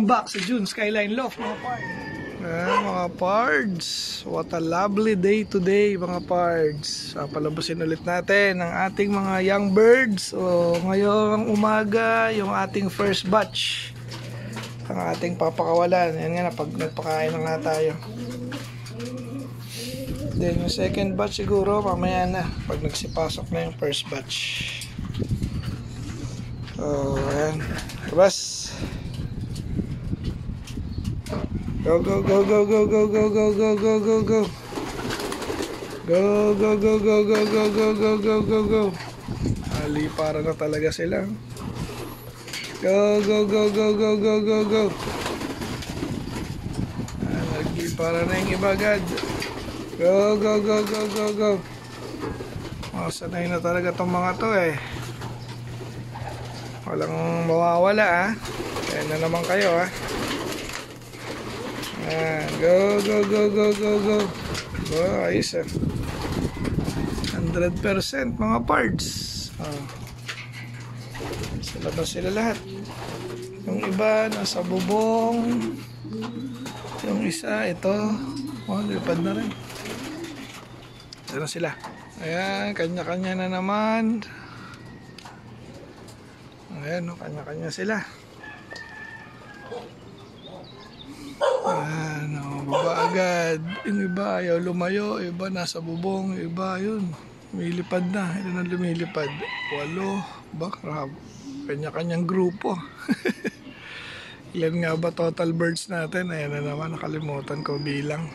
Welcome back sa June Skyline Loft mga pards. Mga pards, what a lovely day today mga pards. Palabasin ulit natin ang ating mga young birds. Ngayong umaga yung ating first batch, ang ating papakawalan. Yan nga na, pag nagpakain na nga tayo. Then yung second batch siguro mamaya na, pag nagsipasok na yung first batch. Ayan, labas. Go go go go go go go go go go go go. Go go go go go go go go go go go. Ali para na talaga sila. Go go go go go go go go. Lagi para na yung iba agad. Go go go go go go. Sanay na talaga tong mga to eh. Walang mawawala Kaya na naman kayo Go go go go go go. Ayos 100% mga parts. Sila ba sila lahat? Yung iba nasa bubong. Yung isa ito. Lipad na rin. Ito na sila. Ayan, kanya-kanya na naman. Ayan, kanya-kanya sila. Baba agad. Yung iba ayaw lumayo, iba nasa bubong, iba yun lumilipad na. Ito na lumilipad 8 bakrab. Kanya-kanyang grupo. Ilan nga ba total birds natin? Ayan na naman, nakalimutan ko bilang.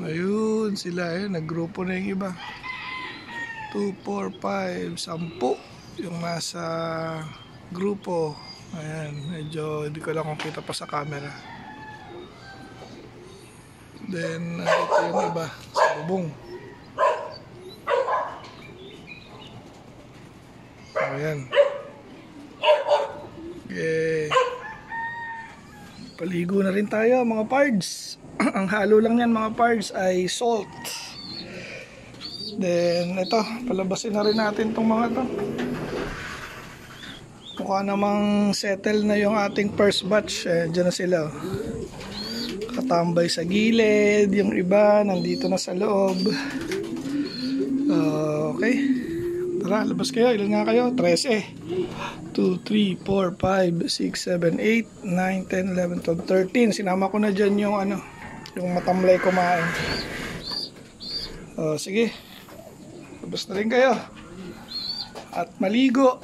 Ayun sila, naggrupo na yung iba. 2, 4, 5, 10 yung nasa grupo. Ayan, medyo hindi ko lang makita pa sa camera. Then ito yung iba sa bubong. Ayan. Okay. Paligo na rin tayo mga pards. Ang halo lang yan mga pards ay salt. Then ito, palabasin na rin natin tong mga to. Mukha namang settle na yung ating first batch. Diyan na sila. Katambay sa gilid. Yung iba nandito na sa loob. Okay. Tara, labas kayo. Ilan nga kayo? 13. 2, 3, 4, 5, 6, 7, 8, 9, 10, 11, 12, 13. Sinama ko na dyan yung yung matamlay kumain. Sige. Labas na rin kayo. At maligo.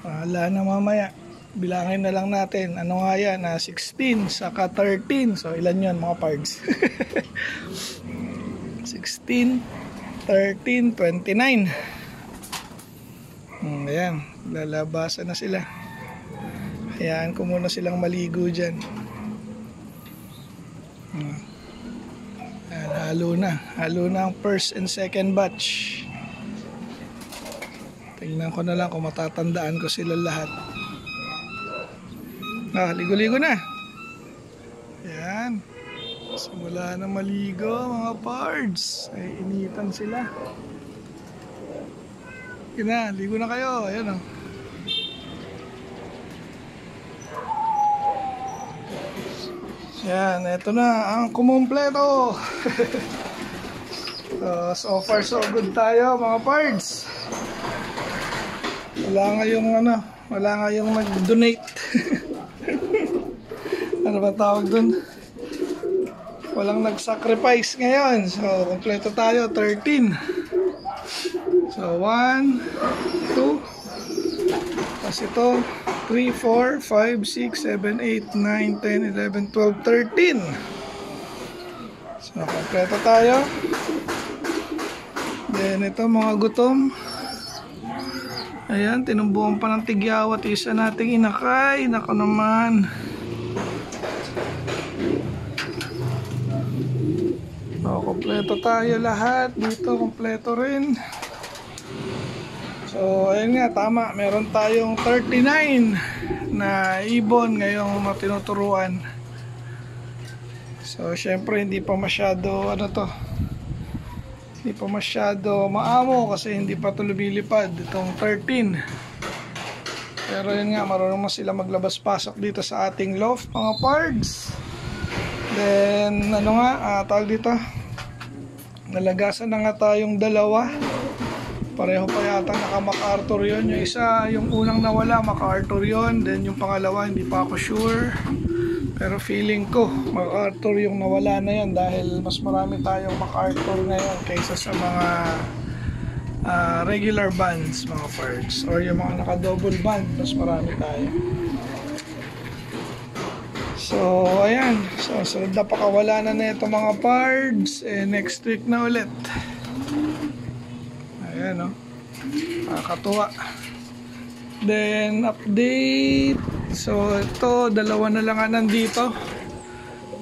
Wala na mamaya. Bilangin na lang natin. Ano nga yan? 16 saka 13. So ilan yun mga pards? 16, 13, 29. Ayan. Lalabasan na sila. Hayaan ko muna silang maligo dyan. Ayan, halo na. Halo na ang first and second batch. Tingnan ko na lang kung matatandaan ko sila lahat. Ligo-ligo na. Ayan. Simula na maligo mga pards. Ay initan sila. Yun na, ligo na kayo. Ayan Yan, eto na ang kumumpleto. So far so good tayo mga pards. Wala nga yung nag-donate. Ano ba tawag dun? Walang nag-sacrifice ngayon. So kompleto tayo, 13. So 1, 2, tapos ito 3, 4, 5, 6, 7, 8, 9, 10, 11, 12, 13. So kompleto tayo. Then ito mga gutom. Ayan, tinumbuhan pa ng tigyawat. Isa nating inakay. Nako naman. Kompleto tayo lahat. Dito kompleto rin. So ayun nga, tama. Meron tayong 39 na ibon ngayong matinuturuan. So syempre hindi pa masyado Hindi pa masyado maamo kasi hindi pa ito lumilipad itong 13. Pero yun nga, marunong sila maglabas-pasok dito sa ating loft mga pards. Then ano nga, tawag dito, nalagasan na nga tayong dalawa. Pareho pa yata naka MacArthur yun. Yung isa, yung unang nawala MacArthur yun. Then yung pangalawa hindi pa ako sure, pero feeling ko MacArthur yung nawala na yan dahil mas marami tayong MacArthur ngayon kaysa sa mga regular bands mga parts, or yung mga naka double band, mas marami tayo. So ayan, so sunod na pakawala na ito mga parts, next week na ulit. Ayan, no? Nakakatuwa. Then update, so ito dalawa na lang nga nandito.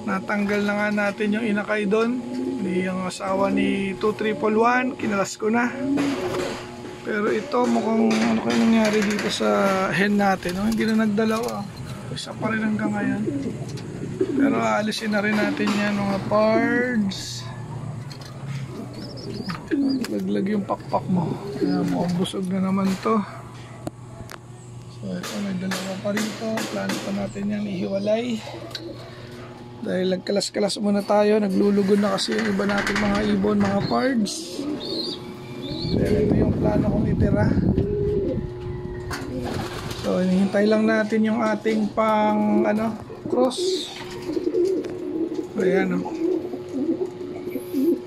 Natanggal na nga natin yung inakay doon, yung asawa ni 2311, kinalas ko na. Pero ito mukhang ano kayo nangyari dito sa hen natin, no? Hindi na nagdalawa, isa pa rin hanggang ngayon. Pero aalisin na rin natin yan mga pards. Laglag yung pakpak mo. Kaya mukhang busog na naman to. So ito, may dalawa pa rito. Plano pa natin yan ihiwalay. Dahil nagkalas-kalas muna tayo. Naglulugod na kasi yung iba nating mga ibon, mga pards. Pero ito yung plano kong itira. So hinihintay lang natin yung ating pang cross. Ayan, o.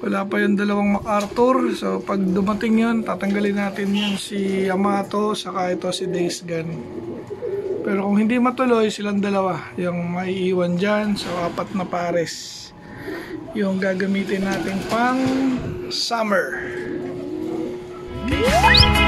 Wala pa yung dalawang MacArthur. So pag dumating yun, tatanggalin natin yan si Yamato, saka ito si Days Gun. Pero kung hindi matuloy, silang dalawa yung maiiwan dyan. So 4 na pares yung gagamitin natin pang summer. Okay.